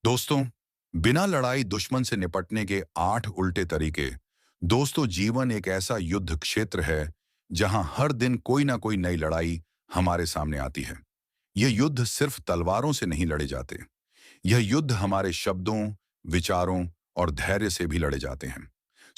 दोस्तों, बिना लड़ाई दुश्मन से निपटने के 8 उल्टे तरीके। दोस्तों, जीवन एक ऐसा युद्ध क्षेत्र है जहां हर दिन कोई ना कोई नई लड़ाई हमारे सामने आती है। यह युद्ध सिर्फ तलवारों से नहीं लड़े जाते। यह युद्ध हमारे शब्दों, विचारों और धैर्य से भी लड़े जाते हैं।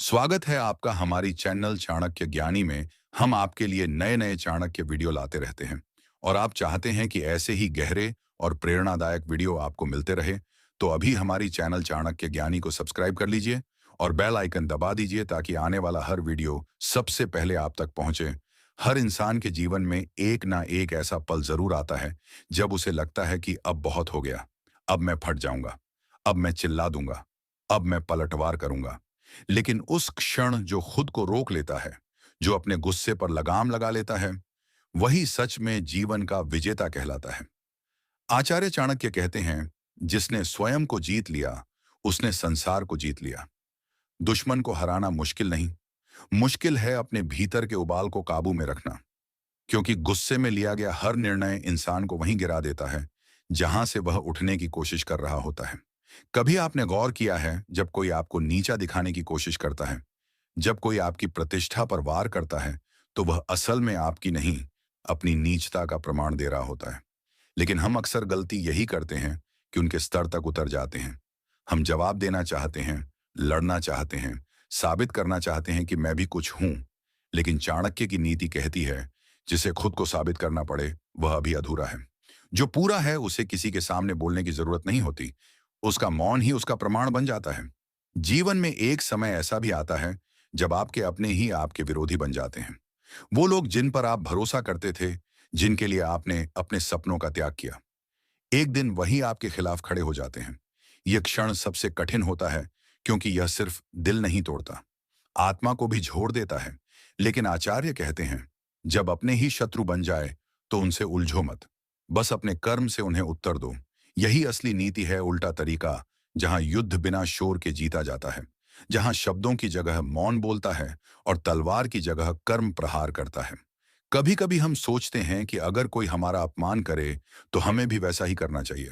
स्वागत है आपका हमारी चैनल चाणक्य ज्ञानी में। हम आपके लिए नए नए चाणक्य वीडियो लाते रहते हैं और आप चाहते हैं कि ऐसे ही गहरे और प्रेरणादायक वीडियो आपको मिलते रहे। तो अभी हमारी चैनल चाणक्य ज्ञानी को सब्सक्राइब कर लीजिए और बेल आइकन दबा दीजिए ताकि आने वाला हर वीडियो सबसे पहले आप तक पहुंचे। हर इंसान के जीवन में एक ना एक ऐसा पल जरूर आता है जब उसे लगता है कि अब बहुत हो गया, अब मैं फट जाऊंगा, अब मैं चिल्ला दूंगा, अब मैं पलटवार करूंगा। लेकिन उस क्षण जो खुद को रोक लेता है, जो अपने गुस्से पर लगाम लगा लेता है, वही सच में जीवन का विजेता कहलाता है। आचार्य चाणक्य कहते हैं, जिसने स्वयं को जीत लिया, उसने संसार को जीत लिया। दुश्मन को हराना मुश्किल नहीं, मुश्किल है अपने भीतर के उबाल को काबू में रखना। क्योंकि गुस्से में लिया गया हर निर्णय इंसान को वहीं गिरा देता है जहां से वह उठने की कोशिश कर रहा होता है। कभी आपने गौर किया है, जब कोई आपको नीचा दिखाने की कोशिश करता है, जब कोई आपकी प्रतिष्ठा पर वार करता है, तो वह असल में आपकी नहीं, अपनी नीचता का प्रमाण दे रहा होता है। लेकिन हम अक्सर गलती यही करते हैं कि उनके स्तर तक उतर जाते हैं। हम जवाब देना चाहते हैं, लड़ना चाहते हैं, साबित करना चाहते हैं कि मैं भी कुछ हूं। लेकिन चाणक्य की नीति कहती है, जिसे खुद को साबित करना पड़े वह अभी अधूरा है। जो पूरा है उसे किसी के सामने बोलने की जरूरत नहीं होती, उसका मौन ही उसका प्रमाण बन जाता है। जीवन में एक समय ऐसा भी आता है जब आपके अपने ही आपके विरोधी बन जाते हैं। वो लोग जिन पर आप भरोसा करते थे, जिनके लिए आपने अपने सपनों का त्याग किया, एक दिन वही आपके खिलाफ खड़े हो जाते हैं। यह क्षण सबसे कठिन होता है क्योंकि यह सिर्फ दिल नहीं तोड़ता, आत्मा को भी झोड़ देता है। लेकिन आचार्य कहते हैं, जब अपने ही शत्रु बन जाए तो उनसे उलझो मत, बस अपने कर्म से उन्हें उत्तर दो। यही असली नीति है, उल्टा तरीका, जहां युद्ध बिना शोर के जीता जाता है, जहां शब्दों की जगह मौन बोलता है और तलवार की जगह कर्म प्रहार करता है। कभी कभी हम सोचते हैं कि अगर कोई हमारा अपमान करे तो हमें भी वैसा ही करना चाहिए।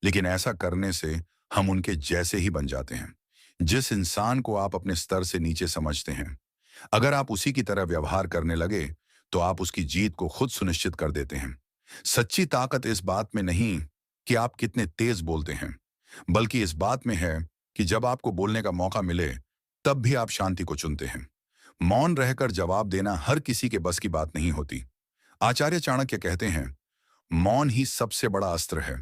लेकिन ऐसा करने से हम उनके जैसे ही बन जाते हैं। जिस इंसान को आप अपने स्तर से नीचे समझते हैं, अगर आप उसी की तरह व्यवहार करने लगे तो आप उसकी जीत को खुद सुनिश्चित कर देते हैं। सच्ची ताकत इस बात में नहीं कि आप कितने तेज बोलते हैं, बल्कि इस बात में है कि जब आपको बोलने का मौका मिले तब भी आप शांति को चुनते हैं। मौन रहकर जवाब देना हर किसी के बस की बात नहीं होती। आचार्य चाणक्य कहते हैं, मौन ही सबसे बड़ा अस्त्र है।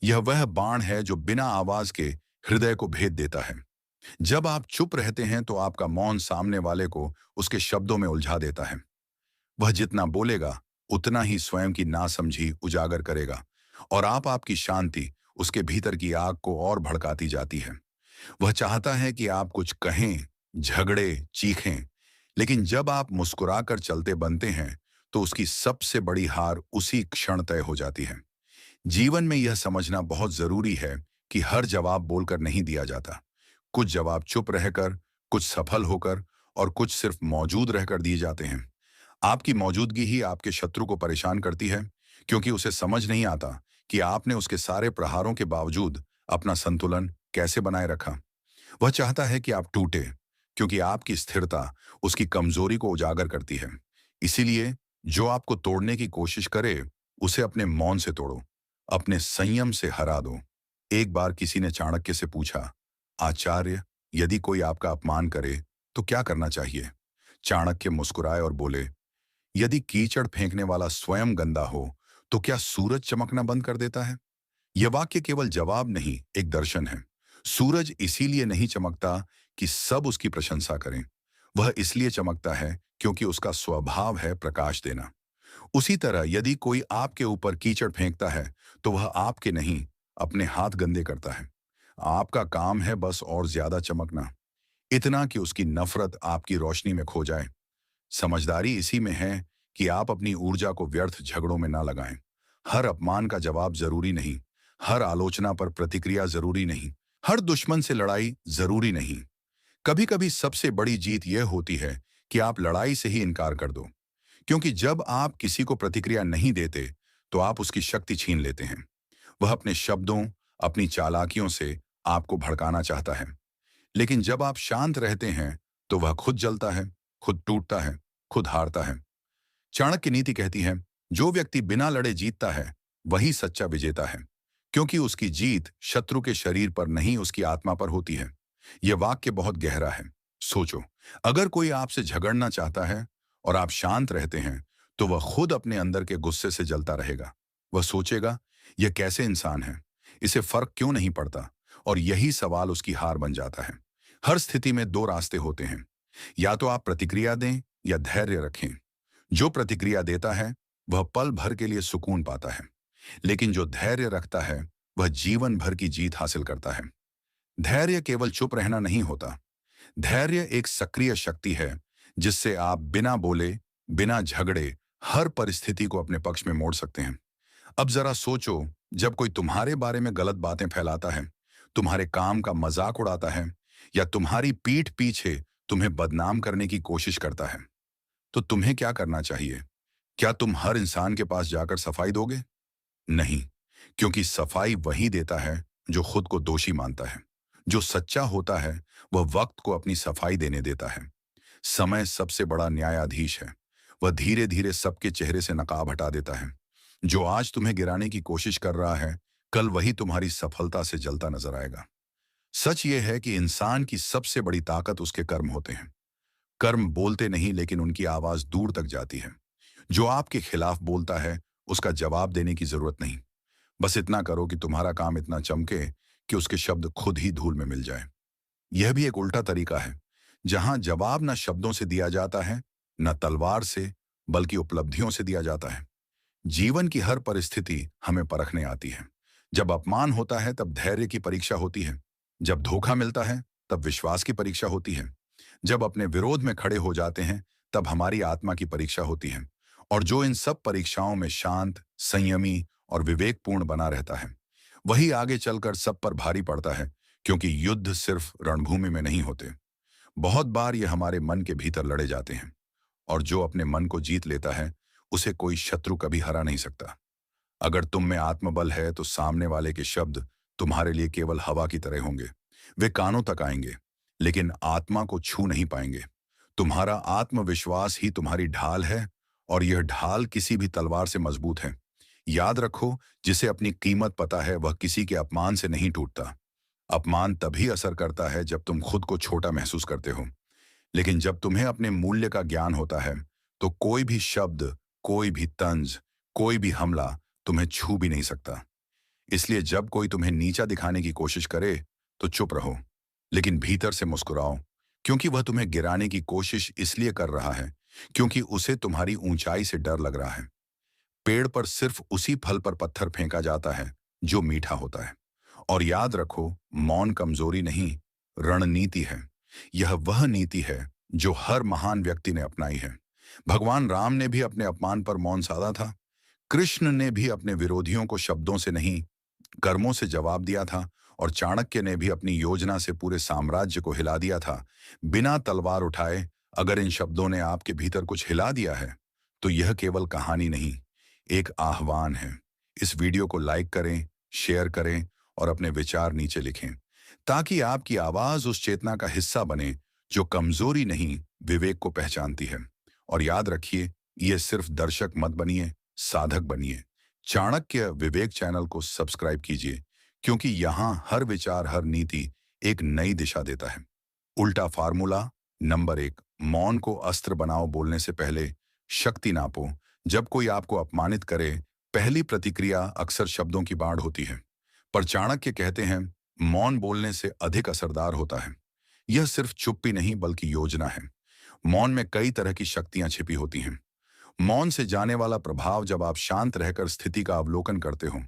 यह वह बाण है जो बिना आवाज के हृदय को भेद देता है। जब आप चुप रहते हैं तो आपका मौन सामने वाले को उसके शब्दों में उलझा देता है। वह जितना बोलेगा उतना ही स्वयं की नासमझी उजागर करेगा और आपकी शांति उसके भीतर की आग को और भड़काती जाती है। वह चाहता है कि आप कुछ कहें, झगड़े, चीखें, लेकिन जब आप मुस्कुराकर चलते बनते हैं तो उसकी सबसे बड़ी हार उसी क्षण तय हो जाती है। जीवन में यह समझना बहुत जरूरी है कि हर जवाब बोलकर नहीं दिया जाता। कुछ जवाब चुप रहकर, कुछ सफल होकर और कुछ सिर्फ मौजूद रहकर दिए जाते हैं। आपकी मौजूदगी ही आपके शत्रु को परेशान करती है, क्योंकि उसे समझ नहीं आता कि आपने उसके सारे प्रहारों के बावजूद अपना संतुलन कैसे बनाए रखा। वह चाहता है कि आप टूटे, क्योंकि आपकी स्थिरता उसकी कमजोरी को उजागर करती है। इसीलिए जो आपको तोड़ने की कोशिश करे, उसे अपने मौन से तोड़ो, अपने संयम से हरा दो। एक बार किसी ने चाणक्य से पूछा, आचार्य, यदि कोई आपका अपमान करे तो क्या करना चाहिए? चाणक्य मुस्कुराए और बोले, यदि कीचड़ फेंकने वाला स्वयं गंदा हो तो क्या सूरज चमकना बंद कर देता है? यह वाक्य केवल जवाब नहीं, एक दर्शन है। सूरज इसीलिए नहीं चमकता कि सब उसकी प्रशंसा करें। वह इसलिए चमकता है क्योंकि उसका स्वभाव है प्रकाश देना। उसी तरह यदि कोई आपके ऊपर कीचड़ फेंकता है तो वह आपके नहीं, अपने हाथ गंदे करता है। आपका काम है बस और ज्यादा चमकना, इतना कि उसकी नफरत आपकी रोशनी में खो जाए। समझदारी इसी में है कि आप अपनी ऊर्जा को व्यर्थ झगड़ों में ना लगाएं। हर अपमान का जवाब जरूरी नहीं, हर आलोचना पर प्रतिक्रिया जरूरी नहीं, हर दुश्मन से लड़ाई जरूरी नहीं। कभी कभी सबसे बड़ी जीत यह होती है कि आप लड़ाई से ही इनकार कर दो। क्योंकि जब आप किसी को प्रतिक्रिया नहीं देते तो आप उसकी शक्ति छीन लेते हैं। वह अपने शब्दों, अपनी चालाकियों से आपको भड़काना चाहता है। लेकिन जब आप शांत रहते हैं, तो वह खुद जलता है, खुद टूटता है, खुद हारता है। चाणक्य नीति कहती है, जो व्यक्ति बिना लड़े जीतता है, वही सच्चा विजेता है, क्योंकि उसकी जीत शत्रु के शरीर पर नहीं, उसकी आत्मा पर होती है। यह वाक्य बहुत गहरा है। सोचो, अगर कोई आपसे झगड़ना चाहता है और आप शांत रहते हैं, तो वह खुद अपने अंदर के गुस्से से जलता रहेगा। वह सोचेगा, यह कैसे इंसान है, इसे फर्क क्यों नहीं पड़ता, और यही सवाल उसकी हार बन जाता है। हर स्थिति में दो रास्ते होते हैं, या तो आप प्रतिक्रिया दें या धैर्य रखें। जो प्रतिक्रिया देता है, वह पल भर के लिए सुकून पाता है, लेकिन जो धैर्य रखता है, वह जीवन भर की जीत हासिल करता है। धैर्य केवल चुप रहना नहीं होता। धैर्य एक सक्रिय शक्ति है, जिससे आप बिना बोले, बिना झगड़े, हर परिस्थिति को अपने पक्ष में मोड़ सकते हैं। अब जरा सोचो, जब कोई तुम्हारे बारे में गलत बातें फैलाता है, तुम्हारे काम का मजाक उड़ाता है, या तुम्हारी पीठ पीछे तुम्हें बदनाम करने की कोशिश करता है, तो तुम्हें क्या करना चाहिए? क्या तुम हर इंसान के पास जाकर सफाई दोगे? नहीं, क्योंकि सफाई वही देता है जो खुद को दोषी मानता है। जो सच्चा होता है, वह वक्त को अपनी सफाई देने देता है। समय सबसे बड़ा न्यायाधीश है। वह धीरे धीरे सबके चेहरे से नकाब हटा देता है। जो आज तुम्हें गिराने की कोशिश कर रहा है, कल वही तुम्हारी सफलता से जलता नजर आएगा। सच यह है कि इंसान की सबसे बड़ी ताकत उसके कर्म होते हैं। कर्म बोलते नहीं, लेकिन उनकी आवाज दूर तक जाती है। जो आपके खिलाफ बोलता है, उसका जवाब देने की जरूरत नहीं। बस इतना करो कि तुम्हारा काम इतना चमके कि उसके शब्द खुद ही धूल में मिल जाए। यह भी एक उल्टा तरीका है, जहां जवाब न शब्दों से दिया जाता है, न तलवार से, बल्कि उपलब्धियों से दिया जाता है। जीवन की हर परिस्थिति हमें परखने आती है। जब अपमान होता है, तब धैर्य की परीक्षा होती है। जब धोखा मिलता है, तब विश्वास की परीक्षा होती है। जब अपने विरोध में खड़े हो जाते हैं, तब हमारी आत्मा की परीक्षा होती है। और जो इन सब परीक्षाओं में शांत, संयमी और विवेकपूर्ण बना रहता है, वही आगे चलकर सब पर भारी पड़ता है, क्योंकि युद्ध सिर्फ रणभूमि में नहीं होते। बहुत बार ये हमारे मन के भीतर लड़े जाते हैं, और जो अपने मन को जीत लेता है, उसे कोई शत्रु कभी हरा नहीं सकता। अगर तुम में आत्मबल है, तो सामने वाले के शब्द तुम्हारे लिए केवल हवा की तरह होंगे। वे कानों तक आएंगे, लेकिन आत्मा को छू नहीं पाएंगे। तुम्हारा आत्मविश्वास ही तुम्हारी ढाल है, और यह ढाल किसी भी तलवार से मजबूत है। याद रखो, जिसे अपनी कीमत पता है, वह किसी के अपमान से नहीं टूटता। अपमान तभी असर करता है जब तुम खुद को छोटा महसूस करते हो, लेकिन जब तुम्हें अपने मूल्य का ज्ञान होता है, तो कोई भी शब्द, कोई भी तंज, कोई भी हमला तुम्हें छू भी नहीं सकता। इसलिए जब कोई तुम्हें नीचा दिखाने की कोशिश करे, तो चुप रहो, लेकिन भीतर से मुस्कुराओ, क्योंकि वह तुम्हें गिराने की कोशिश इसलिए कर रहा है क्योंकि उसे तुम्हारी ऊंचाई से डर लग रहा है। पेड़ पर सिर्फ उसी फल पर पत्थर फेंका जाता है जो मीठा होता है। और याद रखो, मौन कमजोरी नहीं, रणनीति है। यह वह नीति है जो हर महान व्यक्ति ने अपनाई है। भगवान राम ने भी अपने अपमान पर मौन साधा था। कृष्ण ने भी अपने विरोधियों को शब्दों से नहीं, कर्मों से जवाब दिया था। और चाणक्य ने भी अपनी योजना से पूरे साम्राज्य को हिला दिया था, बिना तलवार उठाए। अगर इन शब्दों ने आपके भीतर कुछ हिला दिया है, तो यह केवल कहानी नहीं, एक आह्वान है। इस वीडियो को लाइक करें, शेयर करें और अपने विचार नीचे लिखें, ताकि आपकी आवाज उस चेतना का हिस्सा बने जो कमजोरी नहीं, विवेक को पहचानती है। और याद रखिए, यह सिर्फ दर्शक मत बनिए, साधक बनिए। चाणक्य विवेक चैनल को सब्सक्राइब कीजिए, क्योंकि यहां हर विचार, हर नीति एक नई दिशा देता है। उल्टा फार्मूला नंबर 1, मौन को अस्त्र बनाओ। बोलने से पहले शक्ति नापो। जब कोई आपको अपमानित करे, पहली प्रतिक्रिया अक्सर शब्दों की बाढ़ होती है, पर चाणक्य कहते हैं, मौन बोलने से अधिक असरदार होता है। यह सिर्फ चुप्पी नहीं, बल्कि योजना है। मौन में कई तरह की शक्तियां छिपी होती हैं। मौन से जाने वाला प्रभाव, जब आप शांत रहकर स्थिति का अवलोकन करते हो,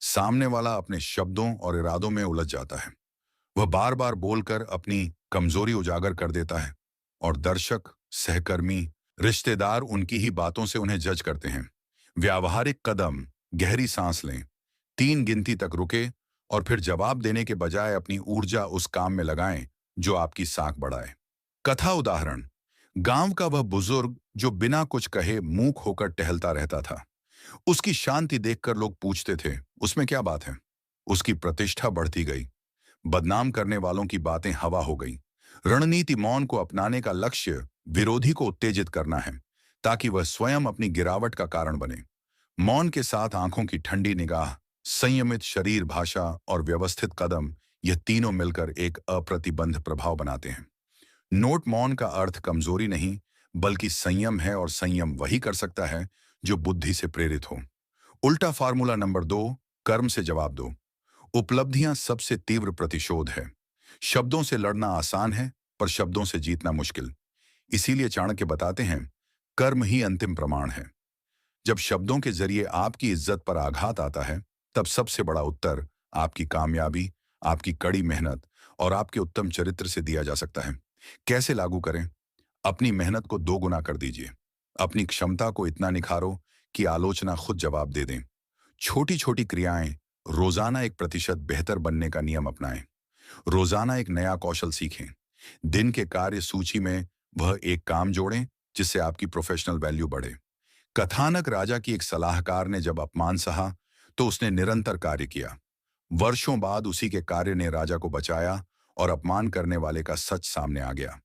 सामने वाला अपने शब्दों और इरादों में उलझ जाता है। वह बार बार बोलकर अपनी कमजोरी उजागर कर देता है, और दर्शक, सहकर्मी, रिश्तेदार उनकी ही बातों से उन्हें जज करते हैं। व्यावहारिक कदम, गहरी सांस लें, 3 गिनती तक रुके, और फिर जवाब देने के बजाय अपनी ऊर्जा उस काम में लगाएं जो आपकी साख बढ़ाए। कथा उदाहरण, गांव का वह बुजुर्ग जो बिना कुछ कहे मूक होकर टहलता रहता था। उसकी शांति देखकर लोग पूछते थे, उसमें क्या बात है? उसकी प्रतिष्ठा बढ़ती गई। बदनाम करने वालों की बातें हवा हो गई। रणनीति मौन को अपनाने का लक्ष्य विरोधी को उत्तेजित करना है, ताकि वह स्वयं अपनी गिरावट का कारण बने। मौन के साथ आंखों की ठंडी निगाह, संयमित शरीर भाषा और व्यवस्थित कदम, यह तीनों मिलकर एक अप्रतिबंध प्रभाव बनाते हैं। नोट मौन का अर्थ कमजोरी नहीं, बल्कि संयम है, और संयम वही कर सकता है जो बुद्धि से प्रेरित हो। उल्टा फार्मूला नंबर 2, कर्म से जवाब दो। उपलब्धियां सबसे तीव्र प्रतिशोध है। शब्दों से लड़ना आसान है, पर शब्दों से जीतना मुश्किल। इसीलिए चाणक्य बताते हैं, कर्म ही अंतिम प्रमाण है। जब शब्दों के जरिए आपकी इज्जत पर आघात आता है, तब सबसे बड़ा उत्तर आपकी कामयाबी, आपकी कड़ी मेहनत और आपके उत्तम चरित्र से दिया जा सकता है। कैसे लागू करें? अपनी मेहनत को 2 गुना कर दीजिए। अपनी क्षमता को इतना निखारो कि आलोचना खुद जवाब दे दें। छोटी छोटी क्रियाएं, रोजाना 1% बेहतर बनने का नियम अपनाएं। रोजाना एक नया कौशल सीखें। दिन के कार्य सूची में वह एक काम जोड़ें जिससे आपकी प्रोफेशनल वैल्यू बढ़े। कथानक राजा की एक सलाहकार ने जब अपमान सहा, तो उसने निरंतर कार्य किया। वर्षों बाद उसी के कार्य ने राजा को बचाया और अपमान करने वाले का सच सामने आ गया।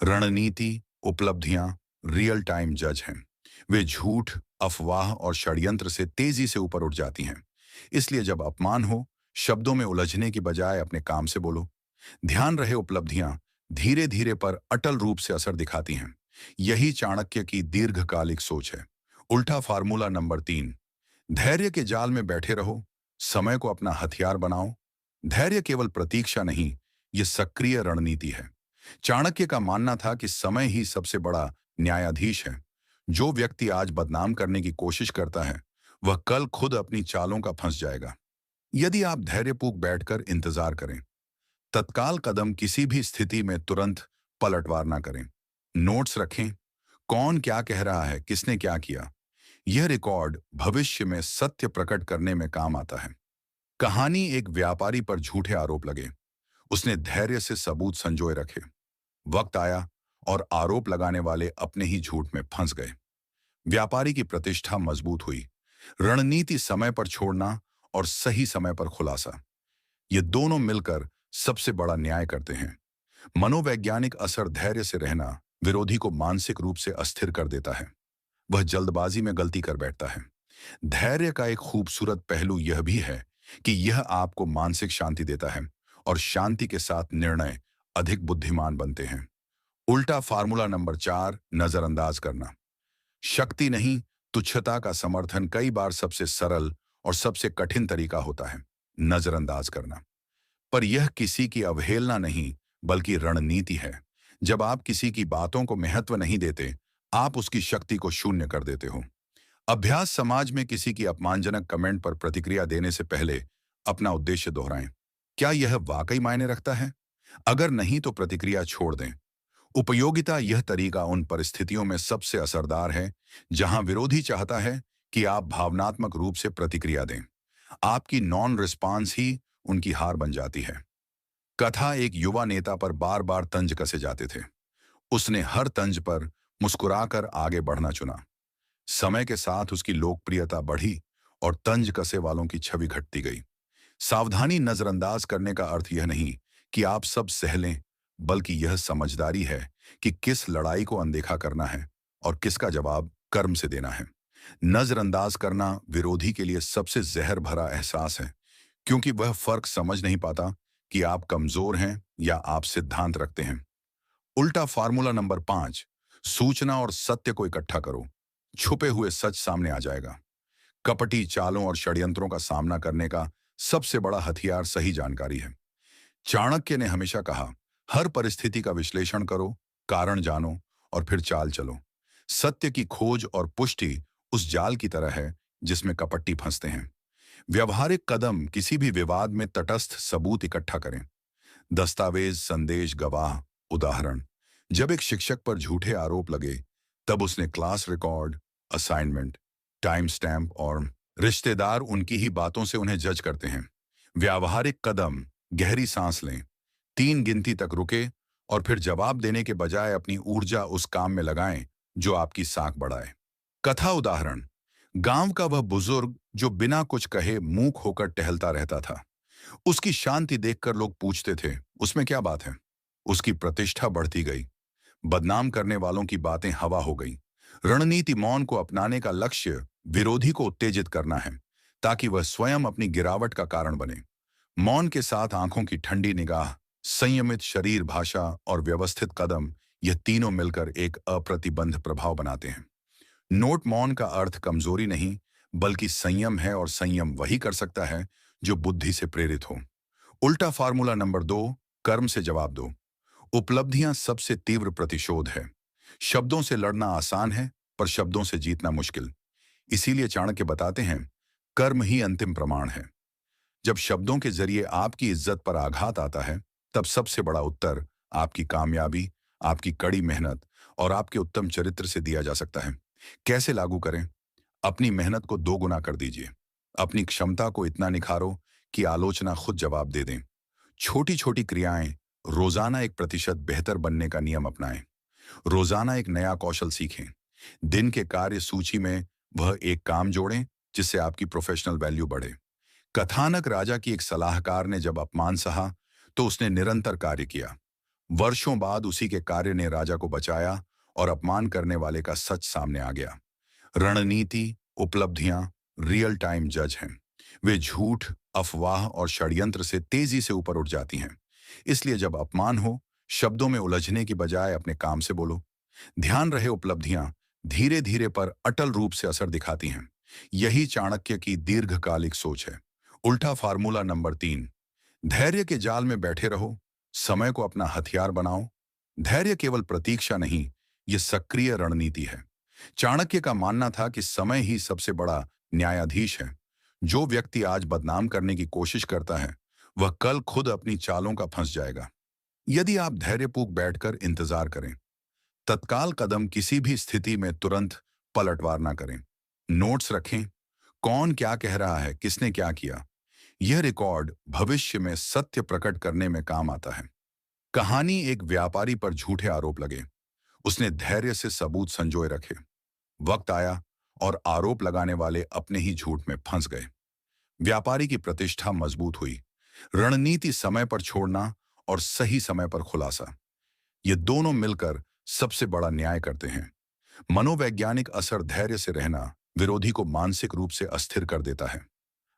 रणनीति, उपलब्धियां रियल टाइम जज हैं। वे झूठ, अफवाह और षड्यंत्र से तेजी से ऊपर उठ जाती हैं। इसलिए जब अपमान हो, शब्दों में उलझने की बजाय अपने काम से बोलो। ध्यान रहे, उपलब्धियां धीरे धीरे पर अटल रूप से असर दिखाती हैं। यही चाणक्य की दीर्घकालिक सोच है। उल्टा फार्मूला नंबर 3, धैर्य के जाल में बैठे रहो, समय को अपना हथियार बनाओ। धैर्य केवल प्रतीक्षा नहीं, ये सक्रिय रणनीति है। चाणक्य का मानना था कि समय ही सबसे बड़ा न्यायाधीश है। जो व्यक्ति आज बदनाम करने की कोशिश करता है, वह कल खुद अपनी चालों का फंस जाएगा। यदि आप धैर्यपूर्वक बैठकर इंतजार करें, तत्काल कदम किसी भी स्थिति में तुरंत पलटवार ना करें। नोट्स रखें, कौन क्या कह रहा है, किसने क्या किया। यह रिकॉर्ड भविष्य में सत्य प्रकट करने में काम आता है। कहानी, एक व्यापारी पर झूठे आरोप लगे। उसने धैर्य से सबूत संजोए रखे। वक्त आया और आरोप लगाने वाले अपने ही झूठ में फंस गए। व्यापारी की प्रतिष्ठा मजबूत हुई। रणनीति, समय पर छोड़ना और सही समय पर खुलासा, ये दोनों मिलकर सबसे बड़ा न्याय करते हैं। मनोवैज्ञानिक असर, धैर्य से रहना विरोधी को मानसिक रूप से अस्थिर कर देता है। वह जल्दबाजी में गलती कर बैठता है। धैर्य का एक खूबसूरत पहलू यह भी है कि यह आपको मानसिक शांति देता है, और शांति के साथ निर्णय अधिक बुद्धिमान बनते हैं। उल्टा फार्मूला नंबर 4, नजरअंदाज करना। शक्ति नहीं, तुच्छता का समर्थन कई बार सबसे सरल और सबसे कठिन तरीका होता है, नजरअंदाज करना। पर यह किसी की अवहेलना नहीं, बल्कि रणनीति है। जब आप किसी की बातों को महत्व नहीं देते, आप उसकी शक्ति को शून्य कर देते हो। अभ्यास, समाज में किसी की अपमानजनक कमेंट पर प्रतिक्रिया देने से पहले अपना उद्देश्य दोहराएं। क्या यह वाकई मायने रखता है? अगर नहीं, तो प्रतिक्रिया छोड़ दें। उपयोगिता, यह तरीका उन परिस्थितियों में सबसे असरदार है जहां विरोधी चाहता है कि आप भावनात्मक रूप से प्रतिक्रिया दें। आपकी नॉन रिस्पॉन्स ही उनकी हार बन जाती है। कथा, एक युवा नेता पर बार बार तंज कसे जाते थे। उसने हर तंज पर मुस्कुराकर आगे बढ़ना चुना। समय के साथ उसकी लोकप्रियता बढ़ी और तंज कसे वालों की छवि घटती गई। सावधानी, नजरअंदाज करने का अर्थ यह नहीं कि आप सब सह लें, बल्कि यह समझदारी है कि किस लड़ाई को अनदेखा करना है और किसका जवाब कर्म से देना है। नजरअंदाज करना विरोधी के लिए सबसे जहर भरा एहसास है, क्योंकि वह फर्क समझ नहीं पाता कि आप कमजोर हैं या आप सिद्धांत रखते हैं। उल्टा फार्मूला नंबर 5, सूचना और सत्य को इकट्ठा करो। छुपे हुए सच सामने आ जाएगा। कपटी चालों और षड्यंत्रों का सामना करने का सबसे बड़ा हथियार सही जानकारी है। चाणक्य ने हमेशा कहा, हर परिस्थिति का विश्लेषण करो, कारण जानो और फिर चाल चलो। सत्य की खोज और पुष्टि उस जाल की तरह है जिसमें कपटी फंसते हैं। व्यवहारिक कदम, किसी भी विवाद में तटस्थ सबूत इकट्ठा करें। दस्तावेज, संदेश, गवाह। उदाहरण, जब एक शिक्षक पर झूठे आरोप लगे, तब उसने class record, assignment, time stamp और रिश्तेदार उनकी ही बातों से उन्हें जज करते हैं। व्यावहारिक कदम, गहरी सांस लें, 3 गिनती तक रुके और फिर जवाब देने के बजाय अपनी ऊर्जा उस काम में लगाएं जो आपकी साख बढ़ाए। कथा, उदाहरण, गांव का वह बुजुर्ग जो बिना कुछ कहे मूक होकर टहलता रहता था। उसकी शांति देखकर लोग पूछते थे, उसमें क्या बात है? उसकी प्रतिष्ठा बढ़ती गई। बदनाम करने वालों की बातें हवा हो गई। रणनीति मौन को अपनाने का लक्ष्य विरोधी को उत्तेजित करना है, ताकि वह स्वयं अपनी गिरावट का कारण बने। मौन के साथ आंखों की ठंडी निगाह, संयमित शरीर भाषा और व्यवस्थित कदम, यह तीनों मिलकर एक अप्रतिबंध प्रभाव बनाते हैं। नोट मौन का अर्थ कमजोरी नहीं, बल्कि संयम है, और संयम वही कर सकता है जो बुद्धि से प्रेरित हो। उल्टा फार्मूला नंबर 2, कर्म से जवाब दो। उपलब्धियां सबसे तीव्र प्रतिशोध है। शब्दों से लड़ना आसान है, पर शब्दों से जीतना मुश्किल। इसीलिए चाणक्य बताते हैं, कर्म ही अंतिम प्रमाण है। जब शब्दों के जरिए आपकी इज्जत पर आघात आता है, तब सबसे बड़ा उत्तर आपकी कामयाबी, आपकी कड़ी मेहनत और आपके उत्तम चरित्र से दिया जा सकता है। कैसे लागू करें? अपनी मेहनत को दोगुना कर दीजिए। अपनी क्षमता को इतना निखारो कि आलोचना खुद जवाब दे दें। छोटी छोटी क्रियाएं, रोजाना 1% बेहतर बनने का नियम अपनाएं। रोजाना एक नया कौशल सीखें। दिन के कार्य सूची में वह एक काम जोड़ें जिससे आपकी प्रोफेशनल वैल्यू बढ़े। कथानक राजा की एक सलाहकार ने जब अपमान सहा, तो उसने निरंतर कार्य किया। वर्षों बाद उसी के कार्य ने राजा को बचाया और अपमान करने वाले का सच सामने आ गया। रणनीति, उपलब्धियां रियल टाइम जज हैं। वे झूठ, अफवाह और षड्यंत्र से तेजी से ऊपर उठ जाती हैं। इसलिए जब अपमान हो, शब्दों में उलझने की बजाय अपने काम से बोलो। ध्यान रहे, उपलब्धियां धीरे धीरे पर अटल रूप से असर दिखाती हैं। यही चाणक्य की दीर्घकालिक सोच है। उल्टा फार्मूला नंबर 3, धैर्य के जाल में बैठे रहो, समय को अपना हथियार बनाओ। धैर्य केवल प्रतीक्षा नहीं, यह सक्रिय रणनीति है। चाणक्य का मानना था कि समय ही सबसे बड़ा न्यायाधीश है। जो व्यक्ति आज बदनाम करने की कोशिश करता है, वह कल खुद अपनी चालों का फंस जाएगा। यदि आप धैर्यपूर्वक बैठकर इंतजार करें, तत्काल कदम किसी भी स्थिति में तुरंत पलटवार ना करें। नोट्स रखें, कौन क्या कह रहा है, किसने क्या किया। यह रिकॉर्ड भविष्य में सत्य प्रकट करने में काम आता है। कहानी, एक व्यापारी पर झूठे आरोप लगे। उसने धैर्य से सबूत संजोए रखे। वक्त आया और आरोप लगाने वाले अपने ही झूठ में फंस गए। व्यापारी की प्रतिष्ठा मजबूत हुई। रणनीति, समय पर छोड़ना और सही समय पर खुलासा, ये दोनों मिलकर सबसे बड़ा न्याय करते हैं। मनोवैज्ञानिक असर, धैर्य से रहना विरोधी को मानसिक रूप से अस्थिर कर देता है।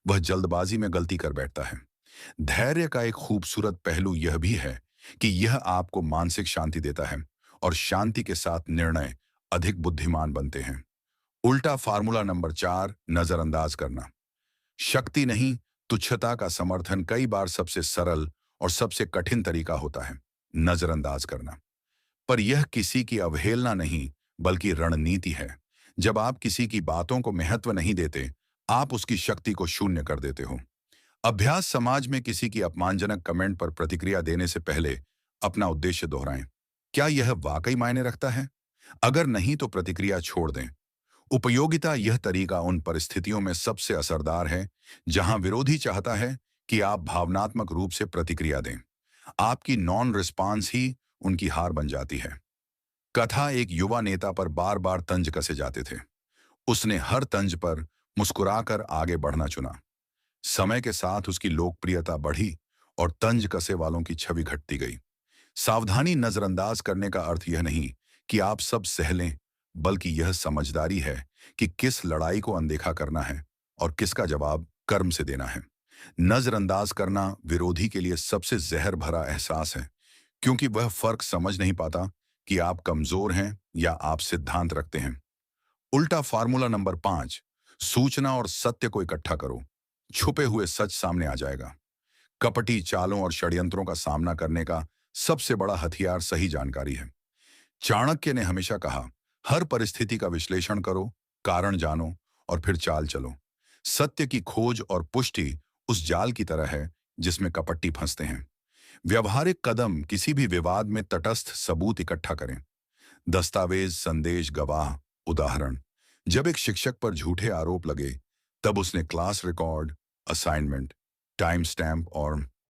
वह जल्दबाजी में गलती कर बैठता है। धैर्य का एक खूबसूरत पहलू यह भी है कि यह आपको मानसिक शांति देता है, और शांति के साथ निर्णय अधिक बुद्धिमान बनते हैं। उल्टा फार्मूला नंबर 4, नजरअंदाज करना। शक्ति नहीं, तुच्छता का समर्थन कई बार सबसे सरल और सबसे कठिन तरीका होता है, नजरअंदाज करना। पर यह किसी की अवहेलना नहीं, बल्कि रणनीति है। जब आप किसी की बातों को महत्व नहीं देते, आप उसकी शक्ति को शून्य कर देते हो। अभ्यास, समाज में किसी की अपमानजनक कमेंट पर प्रतिक्रिया देने से पहले अपना उद्देश्य दोहराएं। क्या यह वाकई मायने रखता है? अगर नहीं, तो प्रतिक्रिया छोड़ दें। उपयोगिता, यह तरीका उन परिस्थितियों में सबसे असरदार है जहां विरोधी चाहता है कि आप भावनात्मक रूप से प्रतिक्रिया दें। आपकी नॉन रिस्पॉन्स ही उनकी हार बन जाती है। कथा, एक युवा नेता पर बार बार तंज कसे जाते थे। उसने हर तंज पर मुस्कुराकर आगे बढ़ना चुना। समय के साथ उसकी लोकप्रियता बढ़ी और तंज कसे वालों की छवि घटती गई। सावधानी, नजरअंदाज करने का अर्थ यह नहीं कि आप सब सह लें, बल्कि यह समझदारी है कि किस लड़ाई को अनदेखा करना है और किसका जवाब कर्म से देना है। नजरअंदाज करना विरोधी के लिए सबसे जहर भरा एहसास है, क्योंकि वह फर्क समझ नहीं पाता कि आप कमजोर हैं या आप सिद्धांत रखते हैं। उल्टा फार्मूला नंबर 5, सूचना और सत्य को इकट्ठा करो। छुपे हुए सच सामने आ जाएगा। कपटी चालों और षड्यंत्रों का सामना करने का सबसे बड़ा हथियार सही जानकारी है। चाणक्य ने हमेशा कहा, हर परिस्थिति का विश्लेषण करो, कारण जानो और फिर चाल चलो। सत्य की खोज और पुष्टि उस जाल की तरह है जिसमें कपटी फंसते हैं। व्यवहारिक कदम, किसी भी विवाद में तटस्थ सबूत इकट्ठा करें। दस्तावेज, संदेश, गवाह। उदाहरण, जब एक शिक्षक पर झूठे आरोप लगे, तब उसने class record, assignment, time stamp और